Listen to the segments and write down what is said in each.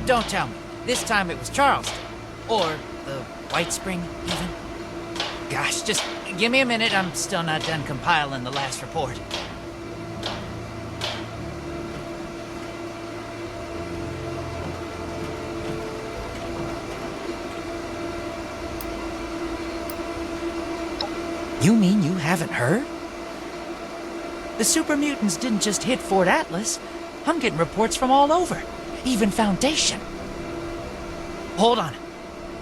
Don't tell me. This time it was Charleston. Or the White Spring, even. Gosh, just give me a minute. I'm still not done compiling the last report. You mean you haven't heard? The super mutants didn't just hit Fort Atlas. I'm getting reports from all over. Even Foundation. Hold on.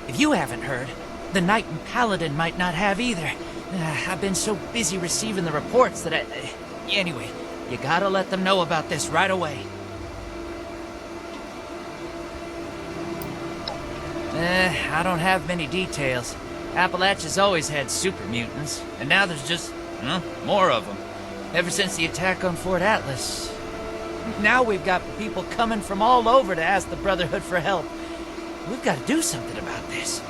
If you haven't heard, the Knight and Paladin might not have either. I've been so busy receiving the reports that anyway, you gotta let them know about this right away. I don't have many details. Appalachia's always had super mutants, and now there's just, more of them. Ever since the attack on Fort Atlas. Now we've got people coming from all over to ask the Brotherhood for help. We've got to do something about this.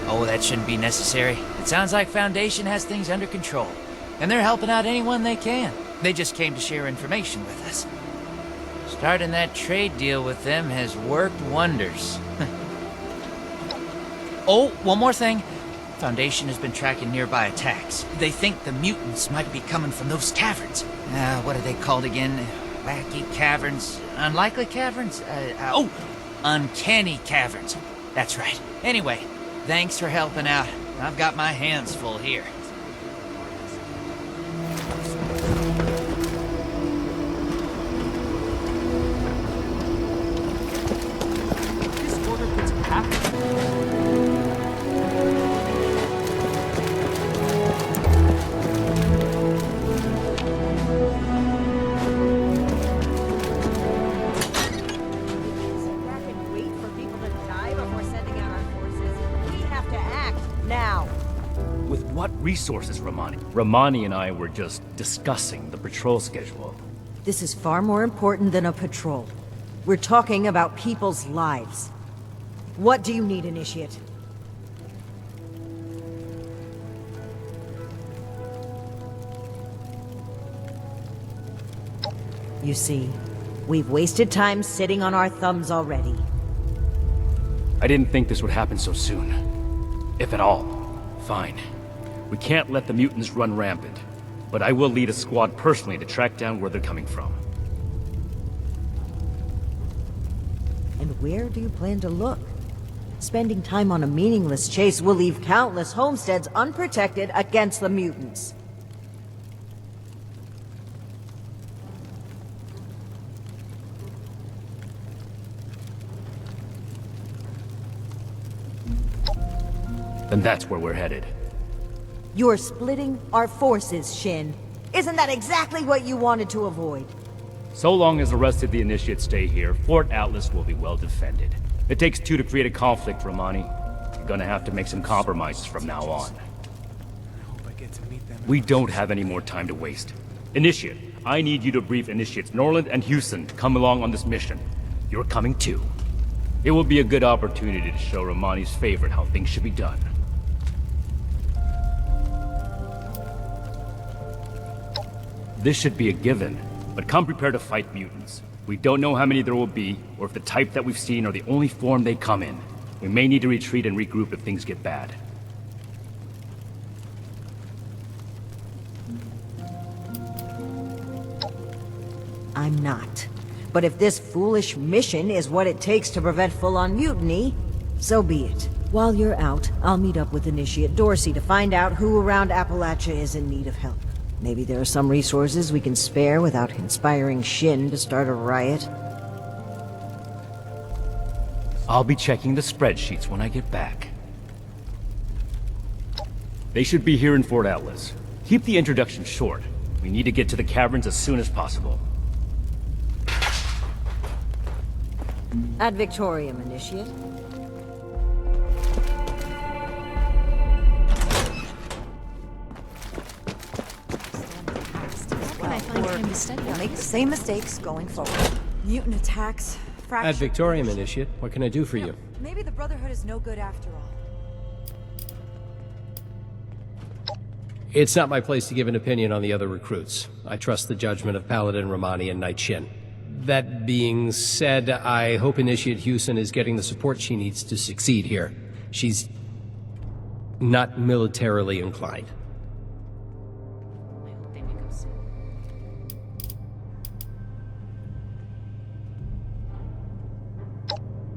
Oh, that shouldn't be necessary. It sounds like Foundation has things under control, and they're helping out anyone they can. They just came to share information with us. Starting that trade deal with them has worked wonders. Oh, one more thing. Foundation has been tracking nearby attacks. They think the mutants might be coming from those caverns. What are they called again? Wacky caverns? Unlikely caverns? Uncanny caverns. That's right. Anyway, thanks for helping out. I've got my hands full here. Resources, Rahmani. Rahmani and I were just discussing the patrol schedule. This is far more important than a patrol. We're talking about people's lives. What do you need, Initiate? You see, we've wasted time sitting on our thumbs already. I didn't think this would happen so soon. If at all. Fine. We can't let the mutants run rampant, but I will lead a squad personally to track down where they're coming from. And where do you plan to look? Spending time on a meaningless chase will leave countless homesteads unprotected against the mutants. Then that's where we're headed. You're splitting our forces, Shin. Isn't that exactly what you wanted to avoid? So long as the rest of the Initiates stay here, Fort Atlas will be well defended. It takes two to create a conflict, Rahmani. You're gonna have to make some compromises from now on. We don't have any more time to waste. Initiate, I need you to brief Initiates Norland and Hewsen to come along on this mission. You're coming too. It will be a good opportunity to show Rahmani's favorite how things should be done. This should be a given, but come prepared to fight mutants. We don't know how many there will be, or if the type that we've seen are the only form they come in. We may need to retreat and regroup if things get bad. I'm not. But if this foolish mission is what it takes to prevent full-on mutiny, so be it. While you're out, I'll meet up with Initiate Dorsey to find out who around Appalachia is in need of help. Maybe there are some resources we can spare without inspiring Shin to start a riot. I'll be checking the spreadsheets when I get back. They should be here in Fort Atlas. Keep the introduction short. We need to get to the caverns as soon as possible. Ad Victorium, Initiate. We'll make the same mistakes going forward. Mutant attacks, fracture. Ad Victorium, Initiate. What can I do for you? Maybe the Brotherhood is no good after all. It's not my place to give an opinion on the other recruits. I trust the judgment of Paladin, Rahmani, and Knight Shin. That being said, I hope Initiate Hewsen is getting the support she needs to succeed here. She's not militarily inclined.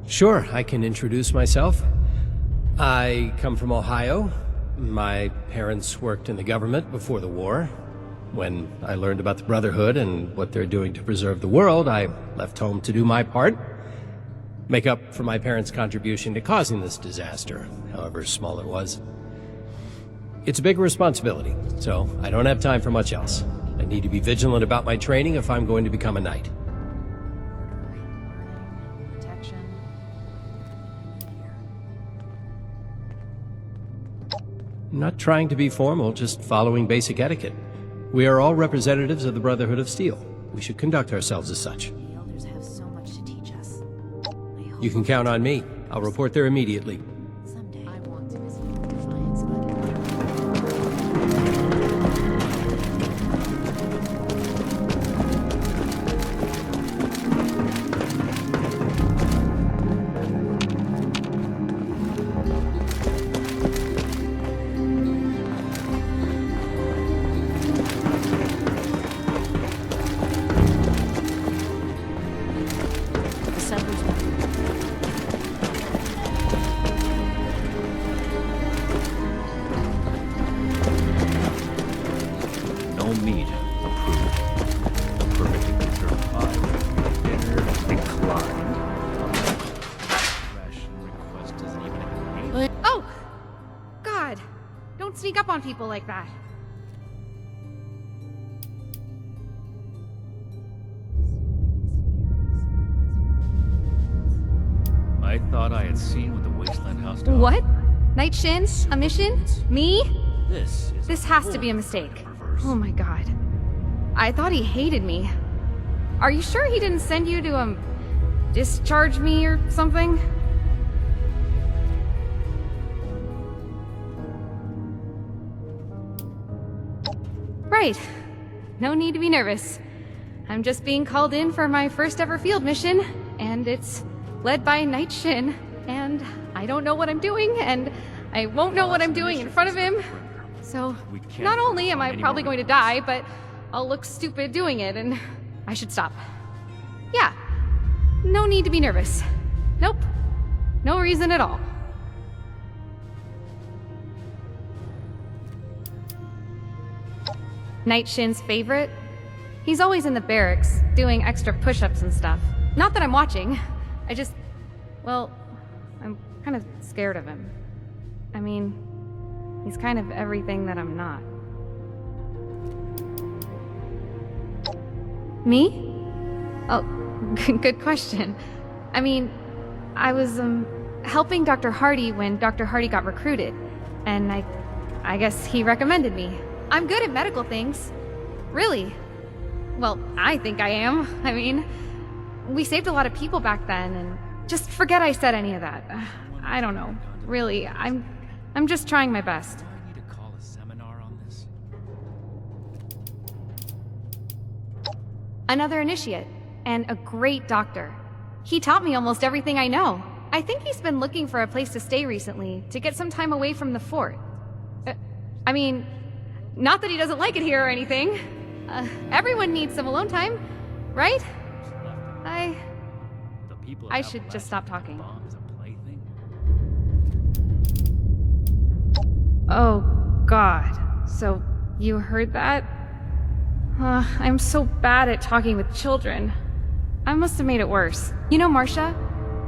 Sure, I can introduce myself. I come from Ohio. My parents worked in the government before the war. When I learned about the Brotherhood and what they're doing to preserve the world, I left home to do my part. Make up for my parents' contribution to causing this disaster, however small it was. It's a big responsibility, so I don't have time for much else. I need to be vigilant about my training if I'm going to become a knight. I'm not trying to be formal, just following basic etiquette. We are all representatives of the Brotherhood of Steel. We should conduct ourselves as such. The elders have so much to teach us. You can count on me. I'll report there immediately. Someday I want to visit Defiance, but No meat approved. Perfectly preserved pie. Dinner declined. Ration request isn't even a name. Oh! God! Don't sneak up on people like that. I thought I had seen what the Wasteland House did. What? Knight Shin? A mission? Me? This has to be a mistake. Oh my god. I thought he hated me. Are you sure he didn't send you to, discharge me or something? Right. No need to be nervous. I'm just being called in for my first ever field mission, and it's led by Knight Shin, and I don't know what I'm doing, and I won't know what I'm doing in front of him. So, not only am I probably going to die, but I'll look stupid doing it, and I should stop. Yeah. No need to be nervous. Nope. No reason at all. Knight Shin's favorite? He's always in the barracks, doing extra push-ups and stuff. Not that I'm watching. I just... well, I'm kind of scared of him. I mean, he's kind of everything that I'm not. Me? Oh, good question. I mean, I was, helping Dr. Hardy when Dr. Hardy got recruited, and I guess he recommended me. I'm good at medical things. Really. Well, I think I am. I mean, we saved a lot of people back then, and just forget I said any of that. I don't know. Really, I'm just trying my best. Do I need to call a seminar on this? Another initiate, and a great doctor. He taught me almost everything I know. I think he's been looking for a place to stay recently, to get some time away from the fort. I mean, not that he doesn't like it here or anything. Everyone needs some alone time, right? I should just stop talking. Oh, God. So, you heard that? I'm so bad at talking with children. I must have made it worse. You know Marcia?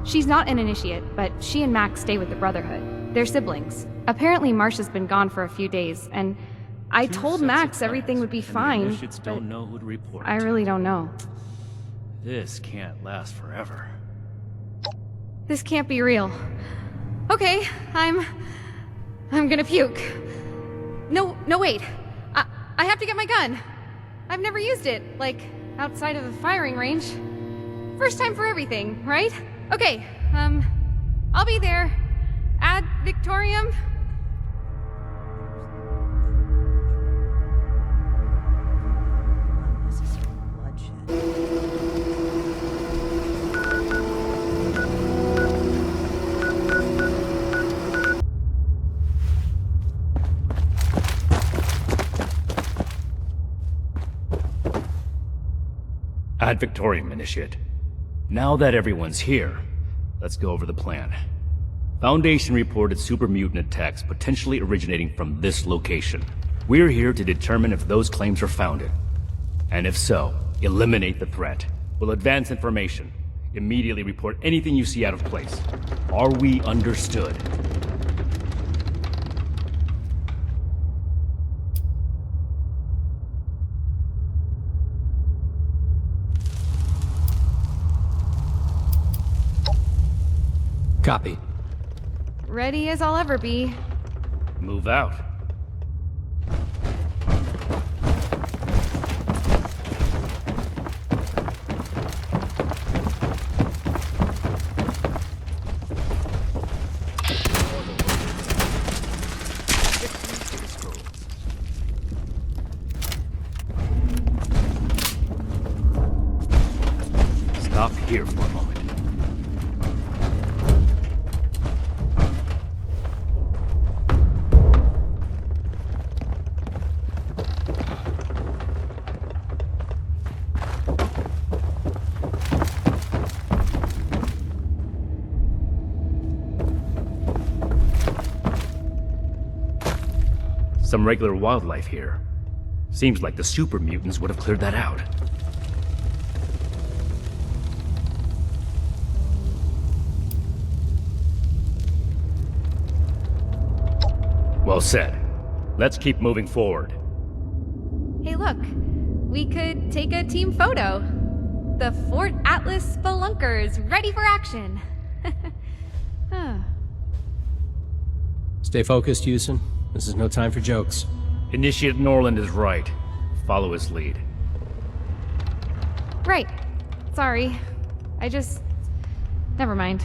She's not an initiate, but she and Max stay with the Brotherhood. They're siblings. Apparently Marcia's been gone for a few days, and I told Max everything would be fine, Initiates don't know who to report. I really don't know. This can't last forever. This can't be real. Okay, I'm gonna puke. No, wait. I have to get my gun. I've never used it, like, outside of the firing range. First time for everything, right? Okay, I'll be there. Ad Victoriam. Ad Victorium, Initiate. Now that everyone's here, let's go over the plan. Foundation reported super mutant attacks potentially originating from this location. We're here to determine if those claims are founded. And if so, eliminate the threat. We'll advance information. Immediately report anything you see out of place. Are we understood? Copy. Ready as I'll ever be. Move out. Stop here for a moment. Some regular wildlife here. Seems like the super mutants would have cleared that out. Well said. Let's keep moving forward. Hey, look. We could take a team photo. The Fort Atlas Spelunkers, ready for action. Huh. Stay focused, Hewsen. This is no time for jokes. Initiate Norland is right. Follow his lead. Right. Sorry. Never mind.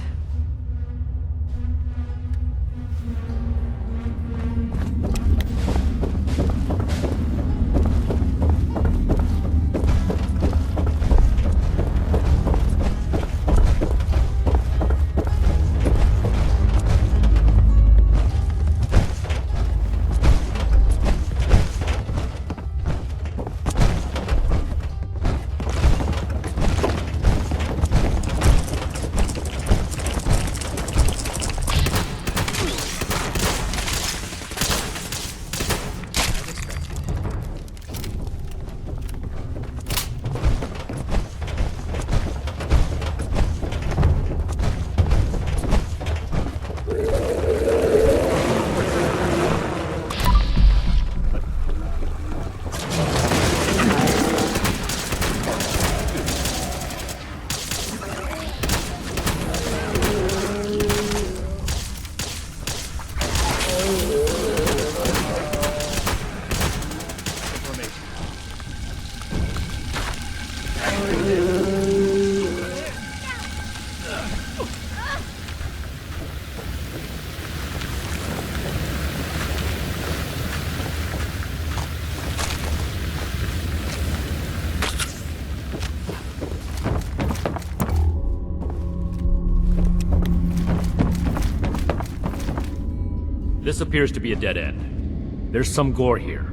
This appears to be a dead end. There's some gore here.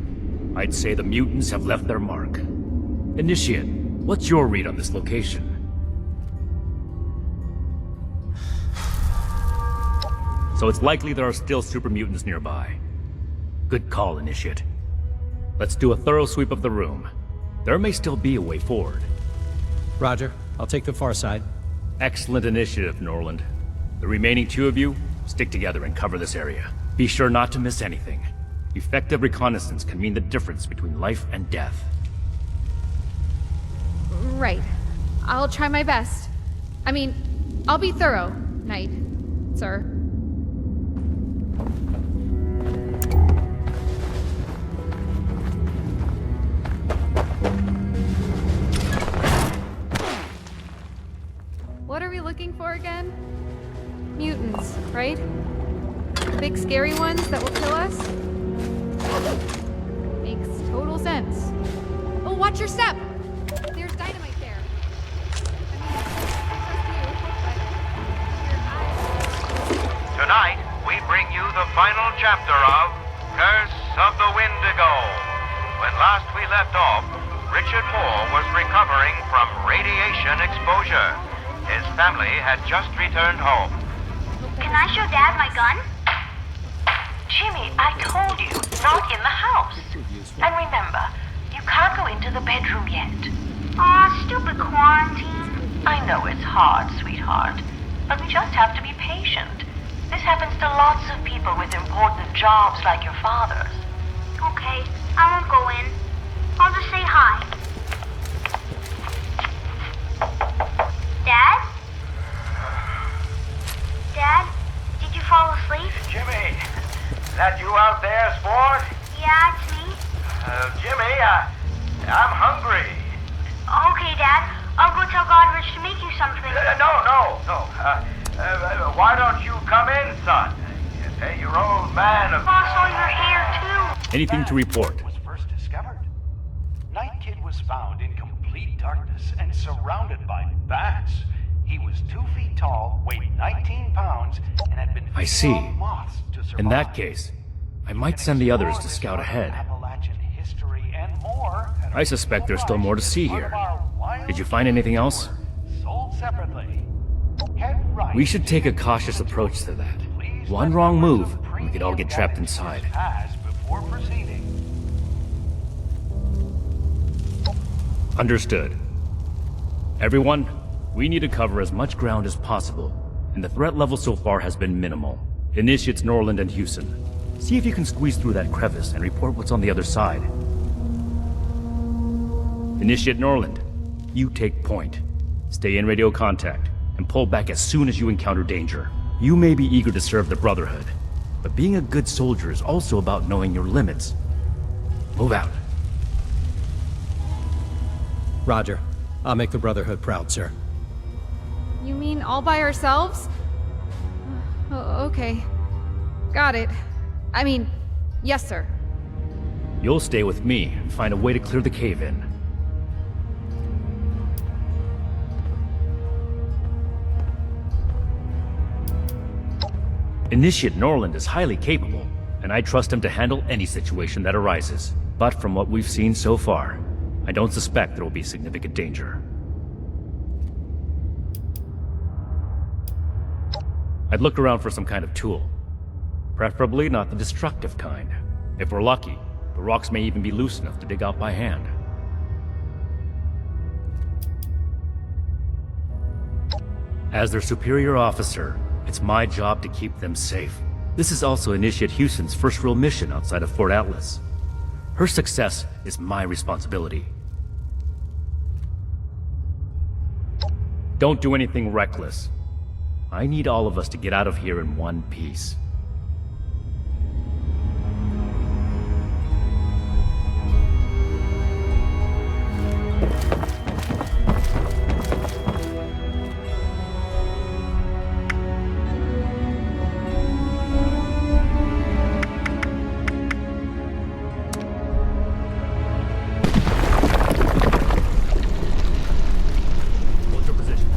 I'd say the mutants have left their mark. Initiate, what's your read on this location? So it's likely there are still super mutants nearby. Good call, Initiate. Let's do a thorough sweep of the room. There may still be a way forward. Roger. I'll take the far side. Excellent initiative, Norland. The remaining two of you, stick together and cover this area. Be sure not to miss anything. Effective reconnaissance can mean the difference between life and death. Right. I'll try my best. I mean, I'll be thorough, Knight, sir. What are we looking for again? Mutants, right? The big scary ones that will kill us? Makes total sense. Oh, watch your step! There's dynamite there. Tonight, we bring you the final chapter of Curse of the Windigo. When last we left off, Richard Moore was recovering from radiation exposure. His family had just returned home. Can I show Dad my gun? Jimmy, I told you, not in the house. And remember, you can't go into the bedroom yet. Aw, stupid quarantine. I know it's hard, sweetheart, but we just have to be patient. This happens to lots of people with important jobs like your father's. Okay, I won't go in. I'll just say hi. Dad? Dad? Did you fall asleep? Jimmy, that you out there, sport? Yeah, it's me. Jimmy, I'm hungry. Okay, Dad. I'll go tell Godrich to make you something. No. Why don't you come in, son? You pay your old man a... Lost all your hair, too. Anything to report? Was first discovered. Night Kid was found in complete darkness and surrounded by bats. He was 2 feet tall, weighed 19 pounds, and had been I feeding see. on moths to survive. In that case, I might send the others to scout ahead. Appalachian history and more. I suspect there's still more to see here. Did you find anything else? Sold separately. Head right. We should take a cautious approach to that. One wrong move, and we could all get trapped inside. Before proceeding. Understood. Everyone, we need to cover as much ground as possible, and the threat level so far has been minimal. Initiates Norland and Hewsen. See if you can squeeze through that crevice and report what's on the other side. Initiate Norland, you take point. Stay in radio contact, and pull back as soon as you encounter danger. You may be eager to serve the Brotherhood, but being a good soldier is also about knowing your limits. Move out. Roger. I'll make the Brotherhood proud, sir. You mean all by ourselves? Okay. Got it. I mean, yes, sir. You'll stay with me and find a way to clear the cave-in. Initiate Norland is highly capable, and I trust him to handle any situation that arises. But from what we've seen so far, I don't suspect there will be significant danger. I'd look around for some kind of tool. Preferably not the destructive kind. If we're lucky, the rocks may even be loose enough to dig out by hand. As their superior officer, it's my job to keep them safe. This is also Initiate Hewsen's first real mission outside of Fort Atlas. Her success is my responsibility. Don't do anything reckless. I need all of us to get out of here in one piece. Hold your position.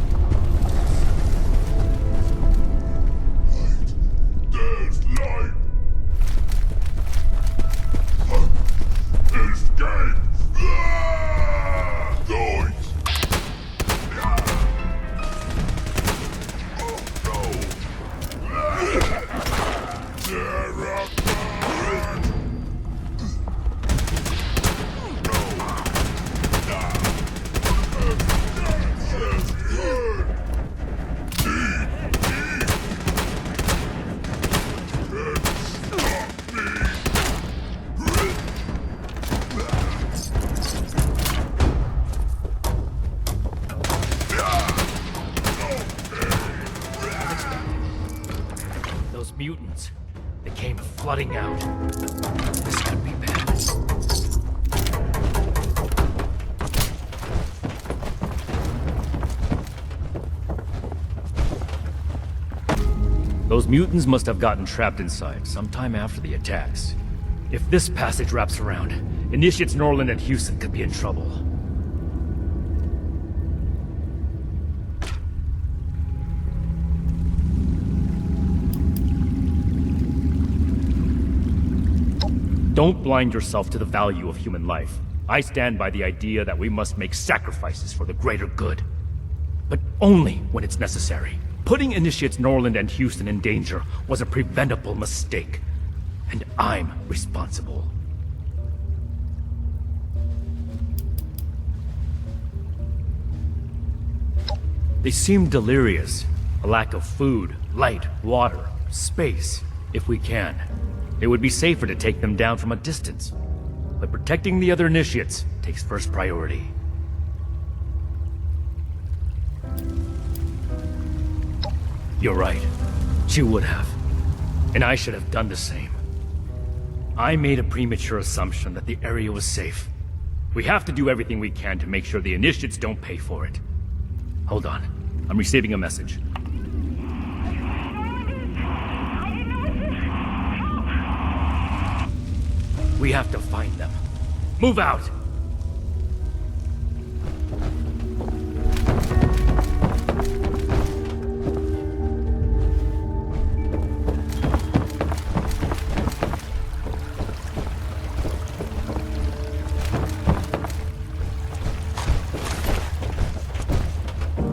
There's light! Escape! Noise! Those mutants, they came flooding out. This could be bad. Those mutants must have gotten trapped inside sometime after the attacks. If this passage wraps around, Initiates Norland and Hewsen could be in trouble. Don't blind yourself to the value of human life. I stand by the idea that we must make sacrifices for the greater good. But only when it's necessary. Putting Initiates Norland and Hewsen in danger was a preventable mistake. And I'm responsible. They seem delirious. A lack of food, light, water, space, if we can. It would be safer to take them down from a distance. But protecting the other Initiates takes first priority. You're right. She would have. And I should have done the same. I made a premature assumption that the area was safe. We have to do everything we can to make sure the Initiates don't pay for it. Hold on. I'm receiving a message. We have to find them. Move out!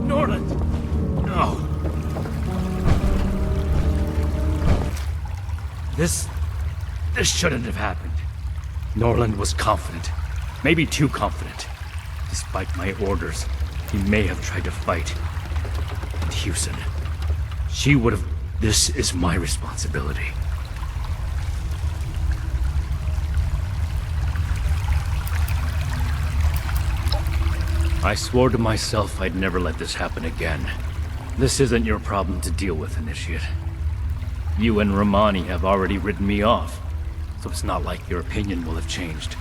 Norland! No! This shouldn't have happened. Norland was confident. Maybe too confident. Despite my orders, he may have tried to fight. And Hewsen. She would have... This is my responsibility. I swore to myself I'd never let this happen again. This isn't your problem to deal with, Initiate. You and Rahmani have already written me off, so it's not like your opinion will have changed.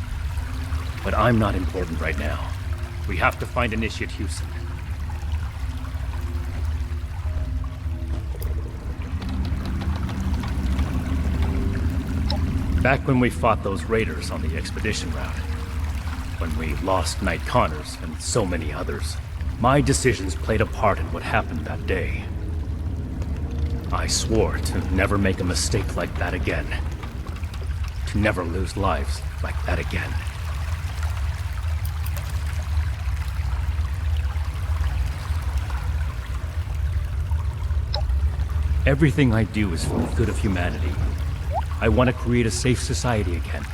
But I'm not important right now. We have to find Initiate Hewsen. Back when we fought those raiders on the expedition route, when we lost Knight Connors and so many others, my decisions played a part in what happened that day. I swore to never make a mistake like that again. To never lose lives like that again. Everything I do is for the good of humanity. I want to create a safe society again,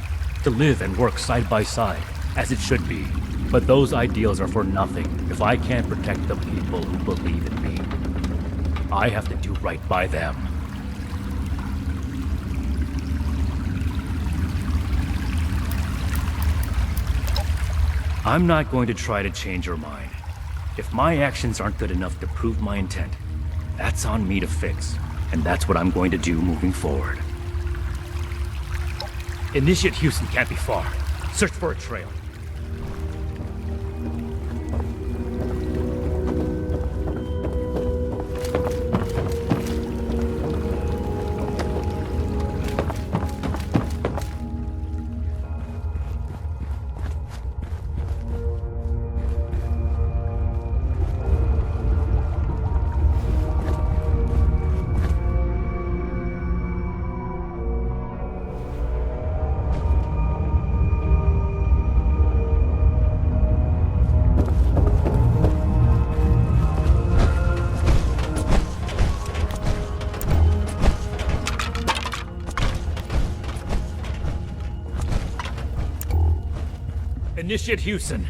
to live and work side by side, as it should be. But those ideals are for nothing if I can't protect the people who believe in me. I have to do right by them. I'm not going to try to change your mind. If my actions aren't good enough to prove my intent, that's on me to fix, and that's what I'm going to do moving forward. Initiate Hewsen can't be far. Search for a trail. Initiate Hewsen.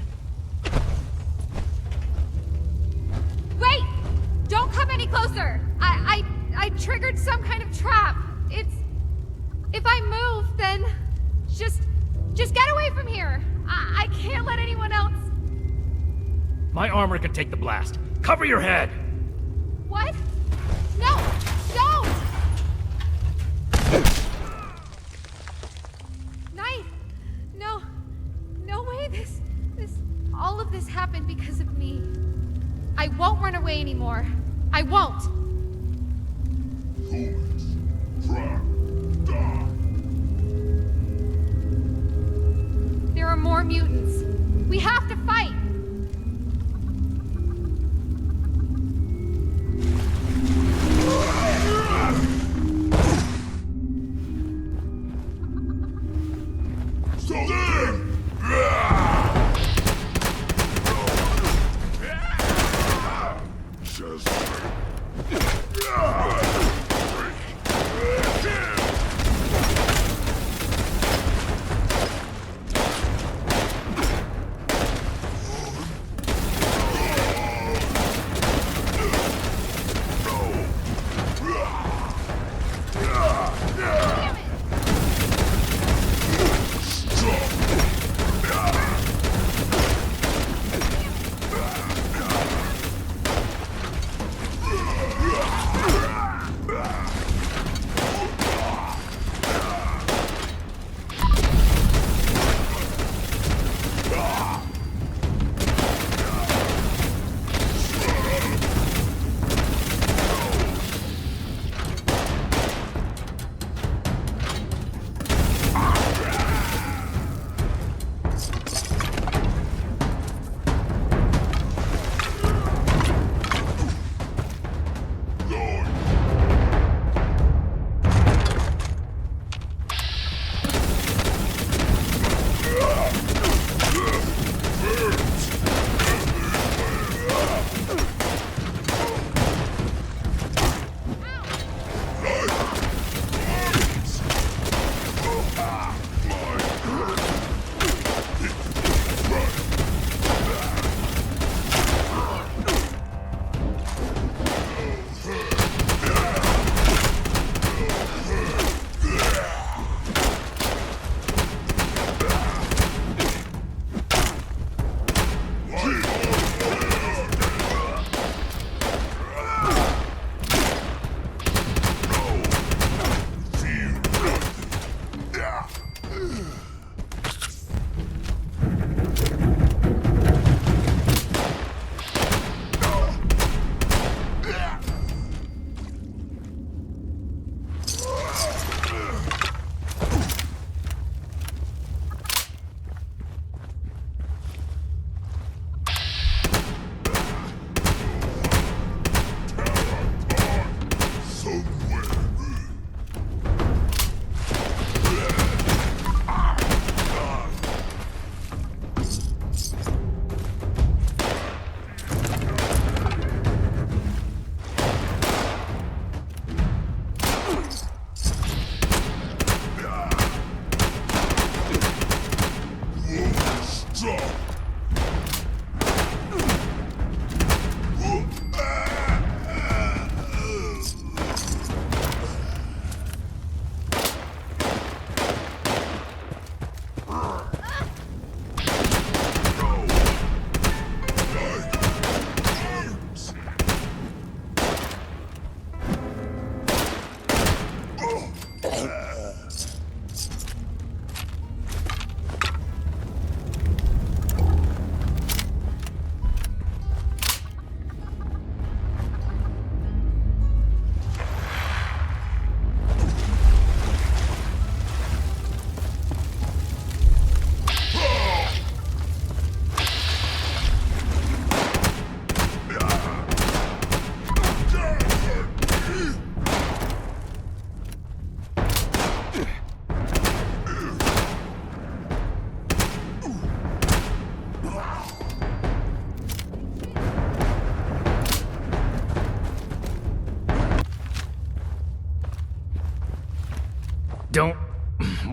Wait! Don't come any closer! I triggered some kind of trap. If I move, then... Just get away from here! I can't let anyone else... My armor can take the blast. Cover your head! What? No! Don't! Knight! No way all of this happened because of me. I won't run away anymore. I won't! There are more mutants. We have to fight! So then!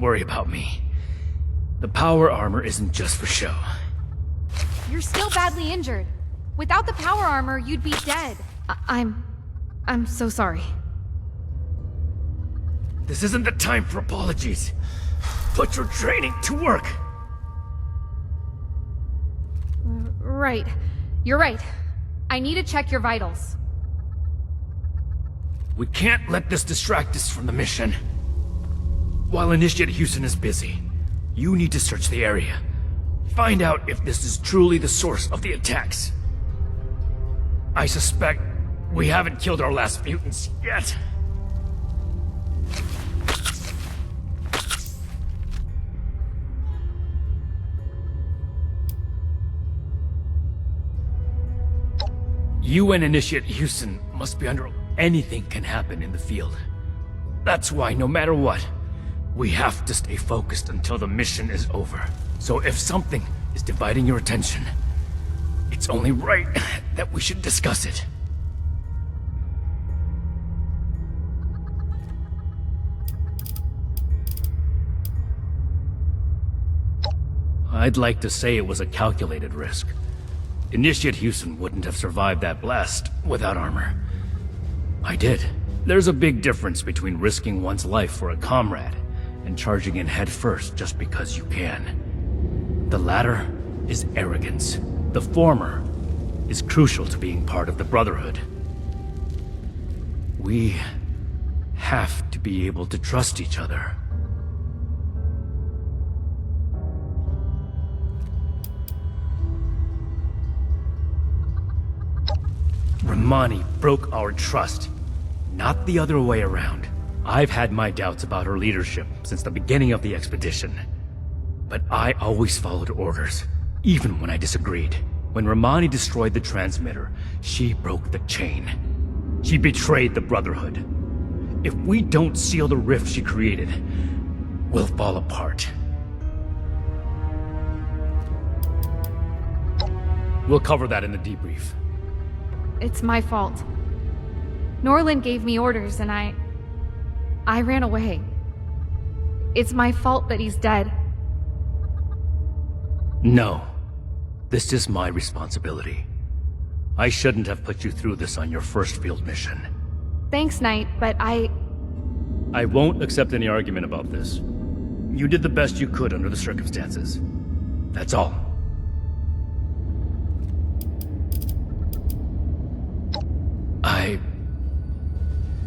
don't worry about me. The power armor isn't just for show. You're still badly injured. Without the power armor, you'd be dead. I'm so sorry. This isn't the time for apologies. Put your training to work. Right. You're right. I need to check your vitals. We can't let this distract us from the mission. While Initiate Hewsen is busy, you need to search the area. Find out if this is truly the source of the attacks. I suspect we haven't killed our last mutants yet. You and Initiate Hewsen must be under... Anything can happen in the field. That's why, no matter what, we have to stay focused until the mission is over. So if something is dividing your attention, it's only right that we should discuss it. I'd like to say it was a calculated risk. Initiate Hewsen wouldn't have survived that blast without armor. I did. There's a big difference between risking one's life for a comrade and charging in head first just because you can. The latter is arrogance. The former is crucial to being part of the Brotherhood. We have to be able to trust each other. Rahmani broke our trust, not the other way around. I've had my doubts about her leadership since the beginning of the expedition. But I always followed orders, even when I disagreed. When Rahmani destroyed the transmitter, she broke the chain. She betrayed the Brotherhood. If we don't seal the rift she created, we'll fall apart. We'll cover that in the debrief. It's my fault. Norland gave me orders and I ran away. It's my fault that he's dead. No. This is my responsibility. I shouldn't have put you through this on your first field mission. Thanks, Knight, but I won't accept any argument about this. You did the best you could under the circumstances. That's all.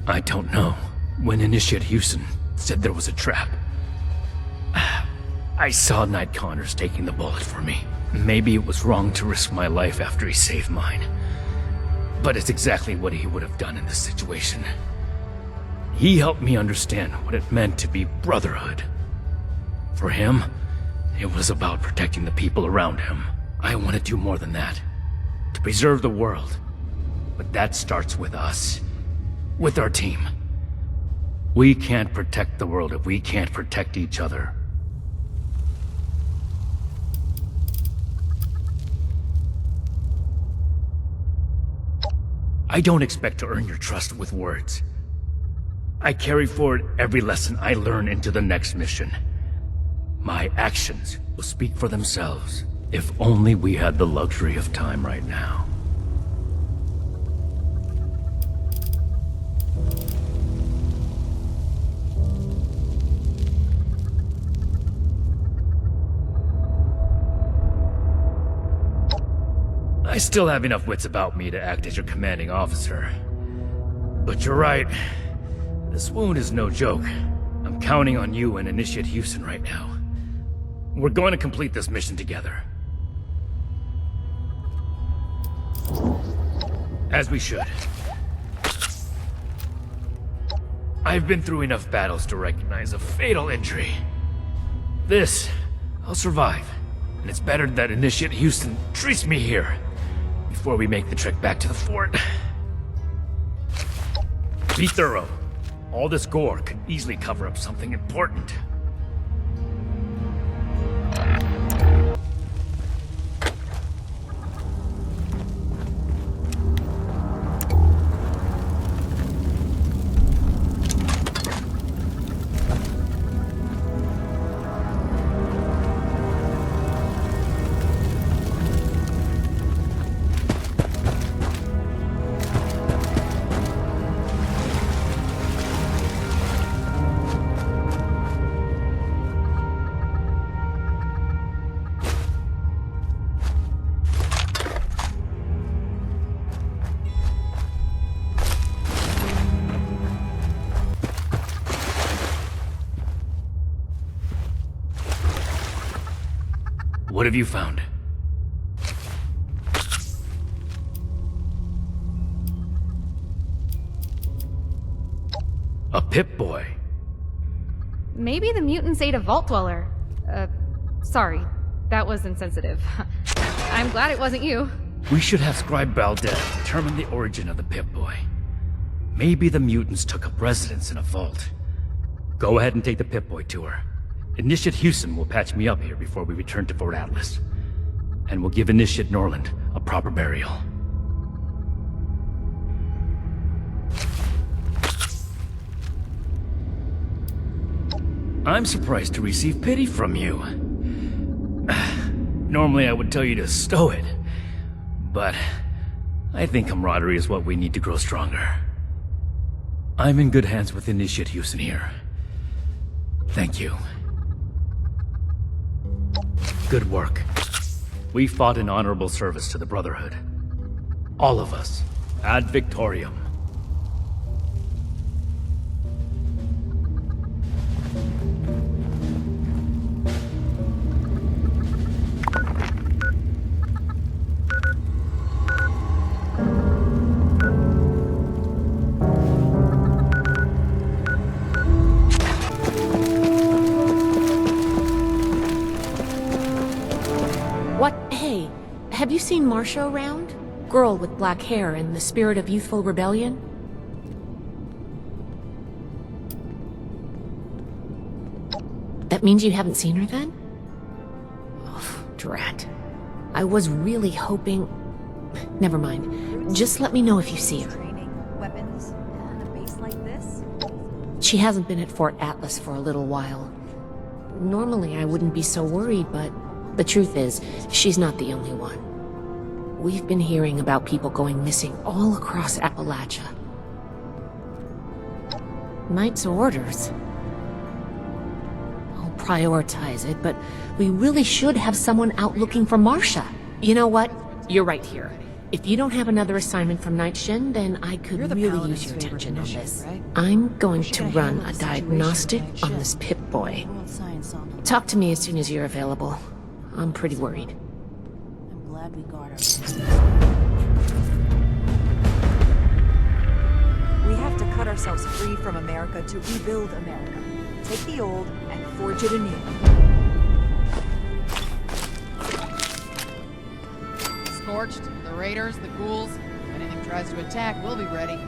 I don't know. When Initiate Hewsen said there was a trap, I saw Knight Connors taking the bullet for me. Maybe it was wrong to risk my life after he saved mine. But it's exactly what he would have done in this situation. He helped me understand what it meant to be Brotherhood. For him, it was about protecting the people around him. I want to do more than that. To preserve the world. But that starts with us. With our team. We can't protect the world if we can't protect each other. I don't expect to earn your trust with words. I carry forward every lesson I learn into the next mission. My actions will speak for themselves. If only we had the luxury of time right now. I still have enough wits about me to act as your commanding officer. But you're right. This wound is no joke. I'm counting on you and Initiate Hewsen right now. We're going to complete this mission together. As we should. I've been through enough battles to recognize a fatal injury. This, I'll survive. And it's better that Initiate Hewsen treats me here before we make the trek back to the fort. Be thorough. All this gore could easily cover up something important. What have you found? A Pip Boy. Maybe the mutants ate a vault dweller. Sorry. That was insensitive. I'm glad it wasn't you. We should have Scribe Valdez determine the origin of the Pip Boy. Maybe the mutants took up residence in a vault. Go ahead and take the Pip Boy tour. Initiate Hewsen will patch me up here before we return to Fort Atlas. And we'll give Initiate Norland a proper burial. I'm surprised to receive pity from you. Normally I would tell you to stow it, but I think camaraderie is what we need to grow stronger. I'm in good hands with Initiate Hewsen here. Thank you. Good work. We fought in honorable service to the Brotherhood. All of us. Ad Victoriam. Have you seen Marcia around? Girl with black hair and the spirit of youthful rebellion? That means you haven't seen her then? Oh, drat. I was really hoping... Never mind. Just let me know if you see her. Weapons on a base like this? She hasn't been at Fort Atlas for a little while. Normally I wouldn't be so worried, but the truth is, she's not the only one. We've been hearing about people going missing all across Appalachia. Knight's orders. I'll prioritize it, but we really should have someone out looking for Marcia. You know what? You're right here. If you don't have another assignment from Knight Shin, then I could really use your attention on this. Right? I'm going to run a diagnostic on this Pip Boy. Talk to me as soon as you're available. I'm pretty worried. I'm glad we got her. We have to cut ourselves free from America to rebuild America. Take the old and forge it anew. Scorched, the raiders, the ghouls. If anything tries to attack, we'll be ready.